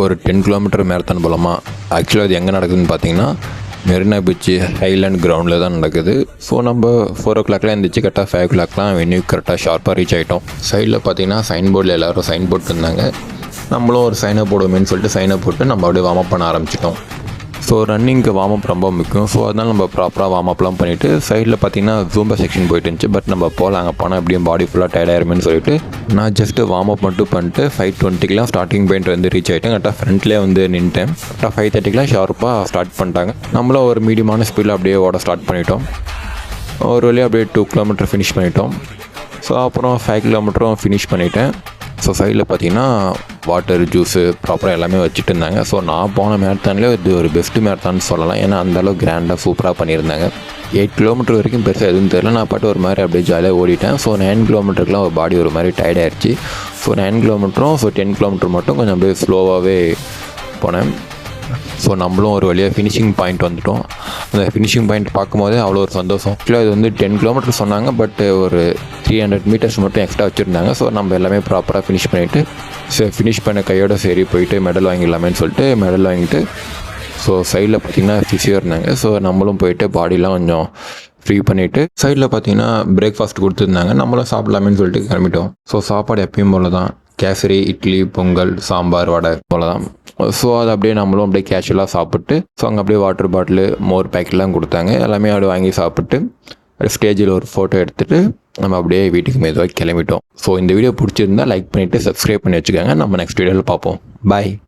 ஒரு 10 kilometre marathon போகலாமா. ஆக்சுவலாக அது எங்கே நடக்குதுன்னு பார்த்தீங்கன்னா மெரினா பீச் ஹைலேண்ட் கிரவுண்டில் தான் நடக்குது. ஸோ நம்ம 4 o'clockலாம் எழுந்திரிச்சு கரெக்டாக 5 o'clockலாம் வென்யூ கரெக்டாக ஷார்ப்பாக ரீச் ஆகிட்டோம். சைடில் பார்த்தீங்கன்னா சைன் போர்டில் எல்லோரும் சைன் போட்டுருந்தாங்க. நம்மளும் ஒரு சைனை போடுவோமேன்னு சொல்லிட்டு சைனை போட்டு நம்ம அப்படியே வார்ம் அப் பண்ண ஆரம்பிச்சிட்டோம். ஸோ ரன்னிங்க்கு வார்ம் அப் ரொம்ப முக்கியம். ஸோ அதனால் நம்ம ப்ராப்பராக வார்ம் அப்லாம் பண்ணிவிட்டு சைடில் பார்த்தீங்கன்னா ஜூம்பா செக்ஷன் போயிட்டு இருந்துச்சு. பட் நம்ம போகலாம், அங்கே போனால் எப்படியும் பாடி ஃபுல்லாக டயர்ட் ஆயிருமேன்னு சொல்லிட்டு நான் ஜஸ்ட்டு வார்ம் அப் மட்டும் பண்ணிட்டு 5:20 ஸ்டார்டிங் பாயிண்ட் வந்து ரீச் ஆகிட்டேன். கரெக்டாக ஃப்ரண்ட்லேயே வந்து நின்ட்டேன். கரெக்டாக 5:30 ஷார்ப்பாக ஸ்டார்ட் பண்ணிட்டாங்க. நம்மளும் ஒரு மீடியமான ஸ்பீடில் அப்படியே ஓட ஸ்டார்ட் பண்ணிட்டோம். ஒரு வழியாக அப்படியே 2 கிலோமீட்டர் ஃபினிஷ் பண்ணிட்டோம். ஸோ அப்புறம் 5 கிலோமீட்டரும் ஃபினிஷ் பண்ணிவிட்டேன். ஸோ சைடில் பார்த்தீங்கன்னா வாட்டர் ஜூஸு ப்ராப்பராக எல்லாமே வச்சுட்டு இருந்தாங்க. ஸோ நான் போன மேரத்தான்லேயே இது ஒரு பெஸ்ட்டு மேரத்தான் சொல்லலாம். ஏன்னா அந்தளவு கிராண்டாக சூப்பராக பண்ணியிருந்தாங்க. 8 கிலோமீட்டர் வரைக்கும் பெருசாக எதுவும் தெரியல. நான் பாட்டு ஒரு மாதிரி அப்படியே ஜாலியாக ஓடிட்டேன். ஸோ 9 கிலோமீட்டருக்குலாம் ஒரு பாடி ஒரு மாதிரி டயர்ட் ஆகிடுச்சு. ஸோ 9 கிலோமீட்டரும் 10 கிலோமீட்டர் மட்டும் கொஞ்சம் அப்படியே ஸ்லோவாகவே போனேன். ஸோ நம்மளும் ஒரு வழியாக ஃபினிஷிங் பாயிண்ட் வந்துவிட்டோம். அந்த ஃபினிஷிங் பாயிண்ட் பார்க்கும்போதே அவ்வளோ ஒரு சந்தோஷம். ஆக்சுவலாக இது வந்து 10 கிலோமீட்டர் சொன்னாங்க. பட் ஒரு 300 மீட்டர்ஸ் மட்டும் எக்ஸ்ட்ரா வச்சுருந்தாங்க. ஸோ நம்ம எல்லாமே ப்ராப்பராக ஃபினிஷ் பண்ணிவிட்டு ஃபினிஷ் பண்ண கையோட சரி போயிட்டு மெடல் வாங்கிடலாமேன்னு சொல்லிட்டு மெடல் வாங்கிட்டு ஸோ சைடில் பார்த்திங்கன்னா ஃபிசியோ இருந்தாங்க. ஸோ நம்மளும் போயிட்டு பாடிலாம் கொஞ்சம் ஃப்ரீ பண்ணிவிட்டு சைடில் பார்த்திங்கன்னா பிரேக்ஃபாஸ்ட் கொடுத்துருந்தாங்க. நம்மளும் சாப்பிடலாமேன்னு சொல்லிட்டு கிளம்பிட்டோம். ஸோ சாப்பாடு எப்பயும் போல தான், கேசரி, இட்லி, பொங்கல், சாம்பார், வடை போல தான். ஸோ அது அப்படியே நம்மளும் அப்படியே கேஷுவலாக சாப்பிட்டு ஸோ அங்கே அப்படியே வாட்டர் பாட்டிலு, மோர் பேக்கெட்லாம் கொடுத்தாங்க. எல்லாமே அப்படியே வாங்கி சாப்பிட்டு ஸ்டேஜில் ஒரு ஃபோட்டோ எடுத்துகிட்டு நம்ம அப்படியே வீட்டுக்கு மெதுவாக கிளம்பிட்டோம். ஸோ இந்த வீடியோ பிடிச்சிருந்தா லைக் பண்ணிவிட்டு சப்ஸ்கிரைப் பண்ணி வச்சுக்கோங்க. நம்ம நெக்ஸ்ட் வீடியோவில் பார்ப்போம். பாய்.